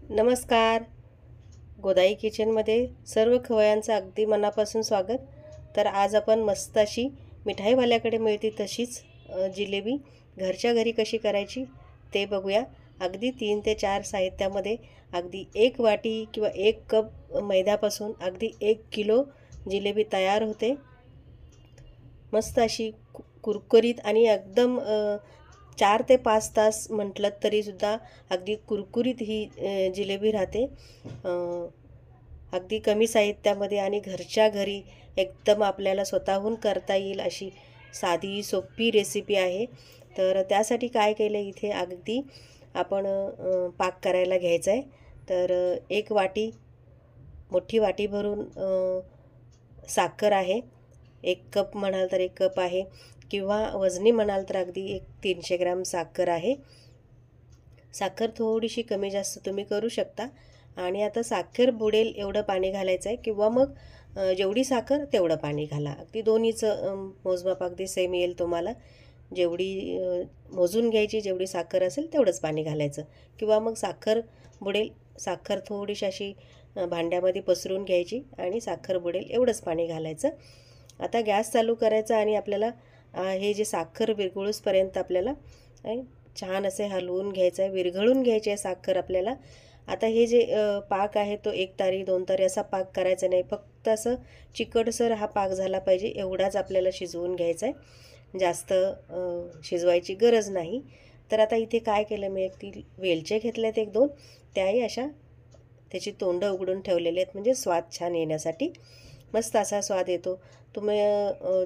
नमस्कार. गोदाई किचनमध्ये सर्व खवयांचं अगदी मनापासून स्वागत. तर आज आपण मस्त अशी मिठाईवाल्याकडे मिळते तशीच जिलेबी घरच्या घरी कशी करायची ते बघूया. अगदी 3 ते 4 साहित्यामध्ये अगदी 1 वाटी किंवा 1 कप मैद्यापासून अगदी 1 किलो जिलेबी तयार होते. मस्त अशी कुरकुरीत आणि एकदम 4 ते 5 तास म्हटलं तरीसुद्धा अगदी कुरकुरीत ही जिलेबी राहते. अगदी कमी साहित्यामध्ये आणि घरच्या घरी एकदम आपल्याला स्वतःहून करता येईल अशी साधी सोपी रेसिपी आहे. तर त्यासाठी काय केलं इथे अगदी आपण पाक करायला घ्यायचा आहे. तर 1 वाटी मोठी वाटी भरून साखर आहे. 1 कप म्हणाल तर 1 कप आहे किंवा वजनी म्हणाल तर अगदी 300 ग्रॅम साखर आहे. साखर थोडीशी कमी जास्त तुम्ही करू शकता. आणि आता साखर बुडेल एवढं पाणी घालायचं आहे किंवा मग जेवढी साखर तेवढं पाणी घाला. अगदी दोन्हीचं मोजमाप अगदी सेम येईल तुम्हाला. जेवढी मोजून घ्यायची, जेवढी साखर असेल तेवढंच पाणी घालायचं किंवा मग साखर बुडेल, साखर थोडीशी अशी भांड्यामध्ये पसरून घ्यायची आणि साखर बुडेल एवढंच पाणी घालायचं. आता गॅस चालू करायचा आणि आपल्याला हे जे साखर विरघळूसपर्यंत आपल्याला छान असे हलवून घ्यायचं आहे, विरघळून घ्यायची आहे साखर आपल्याला. आता हे जे पाक आहे तो 1 तारी 2 तारी असा पाक करायचा नाही, फक्त असं चिकटसर हा पाक झाला पाहिजे एवढाच आपल्याला शिजवून घ्यायचा आहे. जास्त शिजवायची गरज नाही. तर आता इथे काय केलं मी, वेलचे घेतल्यात 1-2, त्याही अशा त्याची तोंडं उघडून ठेवलेले आहेत म्हणजे स्वाद छान येण्यासाठी. मस्त असा स्वाद येतो. तुम्ही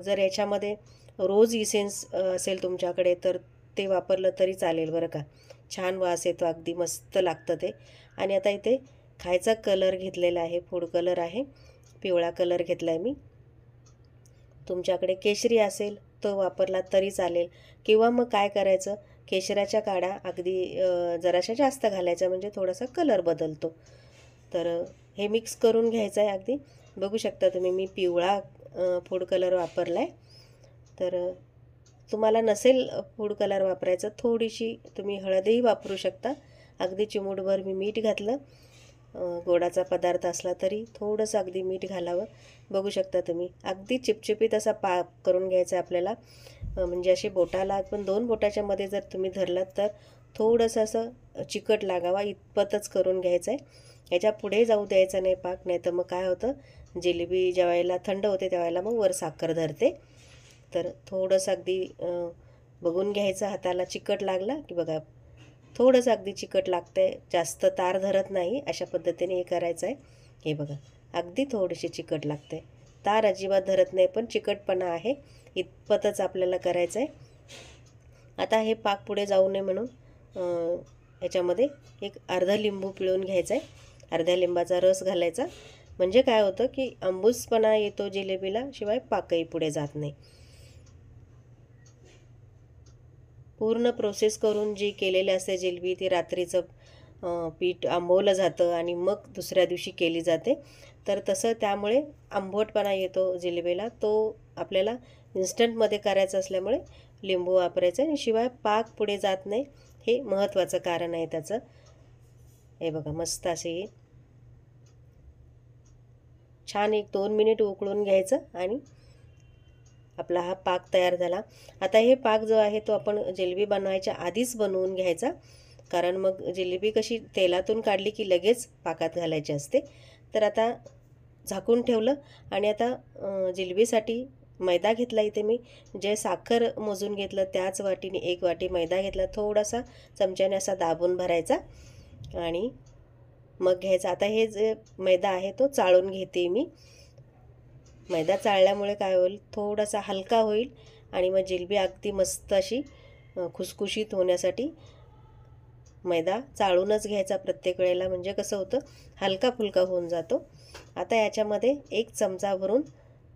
जर याच्यामध्ये रोज इसेन्स असेल तुमच्याकडे तर ते वापरलं तरी चालेल बरं का. छान वास येतो, अगदी मस्त लागतं ते. आणि आता इथे खायचा कलर घेतलेला आहे, फूड कलर आहे, पिवळा कलर घेतला आहे मी. तुमच्याकडे केशरी असेल तो वापरला तरी चालेल किंवा मग काय करायचं, केशराच्या काड्या अगदी जराशा जास्त घालायच्या म्हणजे थोडासा कलर बदलतो. तर हे मिक्स करून घ्यायचं आहे. अगदी बघू शकता तुम्ही मी पिवळा फूड कलर वापरला आहे. तर तुम्हाला नसेल फूड कलर वापरायचं, थोडीशी तुम्ही हळदही वापरू शकता. अगदी चिमूटभर मी मीठ घातलं. गोडाचा पदार्थ असला तरी थोडंसं अगदी मीठ घालावं. बघू शकता तुम्ही अगदी चिपचिपीत असा पाक करून घ्यायचा आपल्याला. म्हणजे असे बोटाला पण 2 बोटाच्या मध्ये जर तुम्ही धरलात तर थोडंसं असं चिकट लागावा इतपतच करून घ्यायचं आहे. याच्या पुढे जाऊ द्यायचा नाही पाक, नाही तर मग काय होतं, जिलेबी ज्यावेळेला थंड होते त्यावेळेला मग वर साखर धरते. तर थोडंसं अगदी बघून घ्यायचं, हाताला चिकट लागला की बघा थोडंसं अगदी चिकट लागतं आहे, जास्त तार धरत नाही, अशा पद्धतीने हे करायचं आहे. हे बघा अगदी थोडीशी चिकट लागते, तार अजिबात धरत नाही पण चिकटपणा आहे इतपतच आपल्याला करायचं आहे. आता हे पाक पुढे जाऊ नये म्हणून याच्यामध्ये एक अर्धा लिंबू पिळून घ्यायचा आहे. अर्ध्या लिंबाचा रस घालायचा म्हणजे काय होतं की आंबूसपणा येतो जिलेबीला, शिवाय पाकही पुढे जात नाही. पूर्ण प्रोसेस करून जी केलेली असते जिलेबी ती रात्रीचं पीठ आंबवलं जातं आणि मग दुसऱ्या दिवशी केली जाते. तर तसं त्यामुळे आंबटपणा येतो जिलेबीला, तो आपल्याला इन्स्टंटमध्ये करायचं असल्यामुळे लिंबू वापरायचं आणि शिवाय पाक पुढे जात नाही, हे महत्त्वाचं कारण आहे त्याचं. हे बघा मस्त असे छान 1-2 मिनिट उकळून घ्यायचं आणि आपला हा पाक तयार झाला. आता हे पाक जो आहे तो आपण जिलेबी बनवायच्या आधीच बनवून घ्यायचा, कारण मग जिलेबी कशी तेलातून काढली की लगेच पाकात घालायची असते. तर आता झाकून ठेवलं आणि आता जिलेबीसाठी मैदा घेतला इथे मी. जे साखर मोजून घेतलं त्याच वाटीने 1 वाटी मैदा घेतला, थोडासा चमच्याने असा दाबून भरायचा आणि मग घ्यायचा. आता हे जे मैदा आहे तो चाळून घेते मी. मैदा चाळल्यामुळे काय होईल, थोडासा हलका होईल आणि मग जिलेबी अगदी मस्त अशी खुसखुशीत होण्यासाठी मैदा चाळूनच घ्यायचा प्रत्येक वेळेला, म्हणजे कसं होतं हलका फुलका होऊन जातो. आता याच्यामध्ये 1 चमचा भरून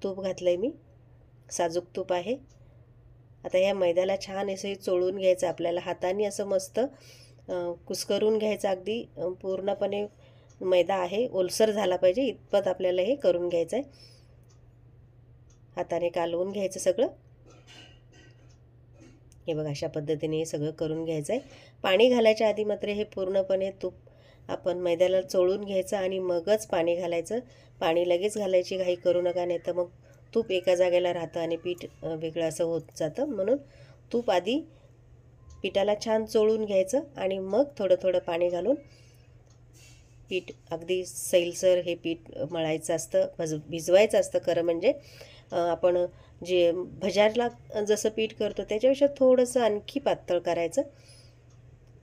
तूप घातलं आहे मी, साजूक तूप आहे. आता या मैद्याला छान असं चोळून घ्यायचं आपल्याला, हाताने असं मस्त कुस्करून घ्यायचं. अगदी पूर्णपणे मैदा आहे ओलसर झाला पाहिजे इतपत आपल्याला हे करून घ्यायचं आहे. हाताने कालवून घ्यायचं सगळं. हे बघा अशा पद्धतीने हे सगळं करून घ्यायचं आहे. पाणी घालायच्या आधी मात्र हे पूर्णपणे तूप आपण मैद्याला चोळून घ्यायचं आणि मगच पाणी घालायचं. पाणी लगेच घालायची घाई करू नका, नाही तर मग तूप एका जागेला राहतं आणि पीठ वेगळं असं होत जातं. म्हणून तूप आधी पिठाला छान चोळून घ्यायचं आणि मग थोडं थोडं पाणी घालून पीठ अगदी सैलसर हे पीठ मळायचं असतं, भिजवायचं असतं खरं म्हणजे. आपण जे भज्याला जसं पीठ करतो त्याच्यापेक्षा थोडंसं आणखी पातळ करायचं.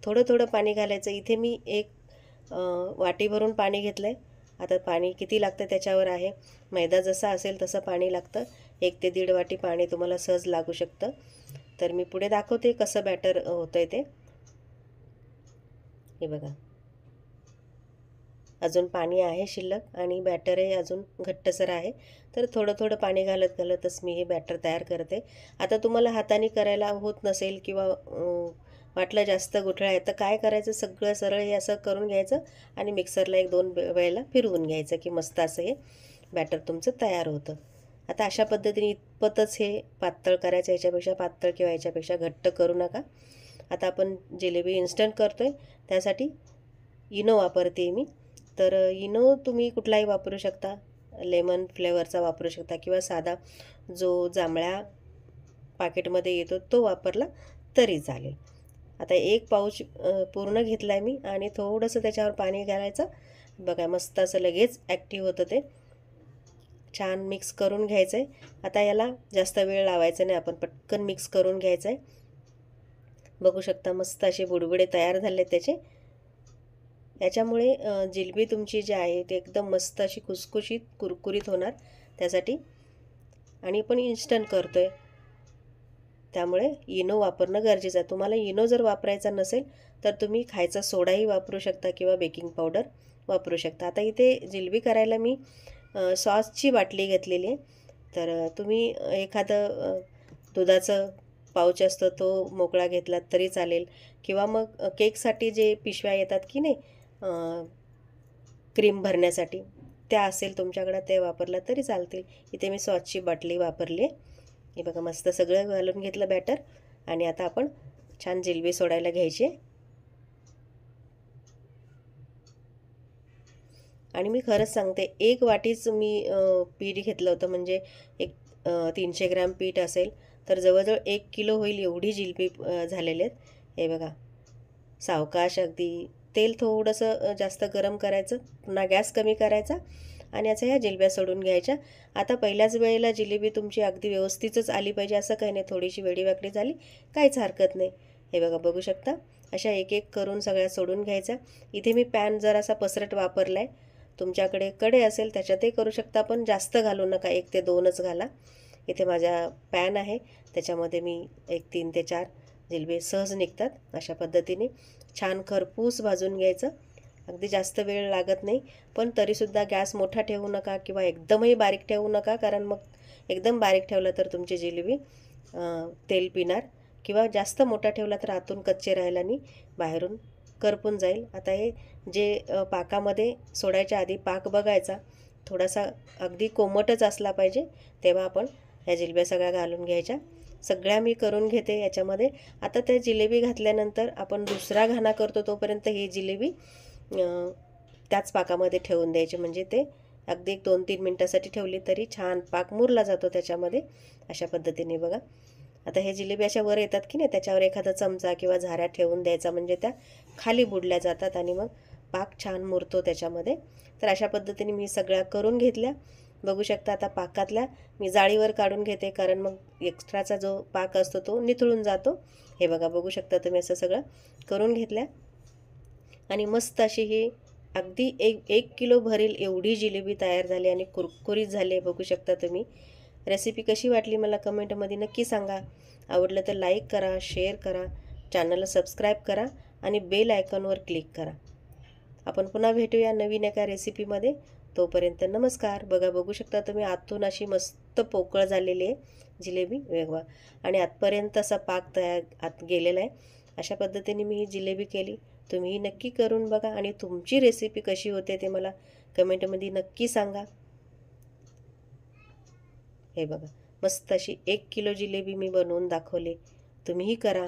थोडं थोडं पाणी घालायचं. इथे मी एक वाटी भरून पाणी घेतलं आहे. आता पाणी किती लागतं त्याच्यावर आहे. मैदा जसा असेल तसं पाणी लागतं. 1 ते 1.5 वाटी पाणी तुम्हाला सहज लागू शकतं. तर मी पुढे दाखवते कसं बॅटर होतं आहे ते. हे बघा, अजून पाणी आहे शिल्लक आणि बॅटरही अजून घट्टसर आहे. तर थोडं थोडं पाणी घालत घालतच मी हे बॅटर तयार करते. आता तुम्हाला हाताने करायला होत नसेल किंवा वाटलं जास्त गुठळा आहे तर काय करायचं, सगळं सरळ हे असं करून घ्यायचं आणि मिक्सरला 1-2 वेळेला फिरवून घ्यायचं की मस्त असं हे बॅटर तुमचं तयार होतं. आता अशा पद्धतीने इतपतच हे पातळ करायचं, याच्यापेक्षा पातळ किंवा याच्यापेक्षा घट्ट करू नका. आता आपण जिलेबी इन्स्टंट करतो आहे त्यासाठी इनो वापरते मी. तर इनो तुम्ही कुठलाही वापरू शकता, लेमन फ्लेवरचा वापरू शकता किंवा साधा जो जांभळ्या पाकेटमध्ये येतो तो वापरला तरी चालेल. आता 1 पाऊच पूर्ण घेतला आहे मी आणि थोडंसं त्याच्यावर पाणी घालायचं. बघा मस्त असं लगेच ॲक्टिव्ह होतं ते. छान मिक्स करून घ्यायचं आहे. आता याला जास्त वेळ लावायचा नाही, आपण पटकन मिक्स करून घ्यायचं आहे. बघू शकता मस्त असे बुडबुडे तयार झाले त्याचे. याच्यामुळे जिलेबी तुमची जी आहे ती एकदम मस्त अशी खुसखुशीत कुरकुरीत होणार त्यासाठी. आणि पण इन्स्टंट करतो आहे त्यामुळे इनो वापरणं गरजेचं आहे. तुम्हाला इनो जर वापरायचा नसेल तर तुम्ही खायचा सोडाही वापरू शकता किंवा बेकिंग पावडर वापरू शकता. आता इथे जिलेबी करायला मी सॉसची बाटली घेतलेली आहे. तर तुम्ही एखादं दुधाचं पाऊच असतो तो मोकळा घेतलात तरी चालेल किंवा मग केकसाठी जे पिशव्या येतात की नाही क्रीम भरण्यासाठी, त्या असेल तुमच्याकडं ते वापरला तरी चालतील. इथे मी सॉसची बाटली वापरली आहे. हे बघा मस्त सगळं घालून घेतलं बॅटर आणि आता आपण छान जिलेबी सोडायला घ्यायची. आणि मी खरंच सांगते 1 वाटीच मी पीठ घेतलं होतं, म्हणजे एक 300 ग्रॅम पीठ असेल तर जवळजवळ 1 किलो होईल एवढी जिलेबी झालेले आहेत. हे बघा सावकाश अगदी. तेल थोडंसं जास्त गरम करायचं, पुन्हा गॅस कमी करायचा आणि याच्या ह्या जिलेब्या सोडून घ्यायच्या. आता पहिल्याच वेळेला जिलेबी तुमची अगदी व्यवस्थितच आली पाहिजे असं काही नाही, थोडीशी वेडीवाकडी झाली काहीच हरकत नाही. हे बघा बघू शकता अशा एक एक करून सगळ्या सोडून घ्यायच्या. इथे मी पॅन जरासा पसरट वापरला आहे. तुमच्याकडे कढई असेल त्याच्यातही करू शकता, पण जास्त घालू नका, 1 ते 2च घाला. इथे माझा पॅन आहे त्याच्यामध्ये मी 3 ते 4 जिलेबी सहज निघतात. अशा पद्धतीने छान खरपूस भाजून घ्यायचं. अगदी जास्त वेळ लागत नाही, पण तरीसुद्धा गॅस मोठा ठेवू नका किंवा एकदमही बारीक ठेवू नका, कारण मग एकदम बारीक ठेवलं तर तुमची जिलेबी तेल पिणार किंवा जास्त मोठा ठेवला तर आतून कच्चे राहील आणि बाहेरून करपून जाईल. आता हे जे पाकामध्ये सोडायच्या आधी पाक बघायचा, थोडासा अगदी कोमटच असला पाहिजे, तेव्हा आपण ह्या जिलेब्या सगळ्या घालून घ्यायच्या. सगळ्या मी करून घेते याच्यामध्ये. आता त्या जिलेबी घातल्यानंतर आपण दुसरा घाणा करतो तोपर्यंत ही जिलेबी त्याच पाकामध्ये ठेवून द्यायची, म्हणजे ते अगदी 2-3 मिनटासाठी ठेवली तरी छान पाक मुरला जातो त्याच्यामध्ये. अशा पद्धतीने बघा आता हे जिलेबी अशा वर येतात की नाही, त्याच्यावर एखादा चमचा किंवा झाऱ्या ठेवून द्यायचा, म्हणजे त्या खाली बुडल्या जातात आणि मग पाक छान मुरतो त्याच्यामध्ये. तर अशा पद्धतीने मी सगळ्या करून घेतल्या. बघू शकता आता पाकातल्या मी जाळीवर काढून घेते, कारण मग एक्स्ट्राचा जो पाक असतो तो निथळून जातो. हे बघा बघू शकता तुम्ही असं सगळं करून घेतल्या आणि मस्त अशी ही अगदी 1 किलो भरेल एवढी जिलेबी तयार झाली आणि कुरकुरीत झाली. बघू शकता तुम्ही. रेसिपी कशी वाटली मला कमेंटमध्ये नक्की सांगा. आवडलं तर लाईक करा, शेअर करा, चॅनलला सबस्क्राईब करा आणि बेल आयकॉनवर क्लिक करा. आपण पुन्हा भेटूया नवीन एका रेसिपीमध्ये. तोपर्यंत नमस्कार. बघू शकता तुम्ही आतून अशी मस्त पोकळ झालेली आहे जिलेबी वेगवा आणि आतपर्यंत असा पाक तयार आत गेलेला आहे. अशा पद्धतीने मी ही जिलेबी केली. तुम्हीही नक्की करून बघा आणि तुमची रेसिपी कशी होते ते मला कमेंटमध्ये नक्की सांगा. हे बघा मस्त अशी 1 किलो जिलेबी मी बनवून दाखवली. तुम्हीही करा.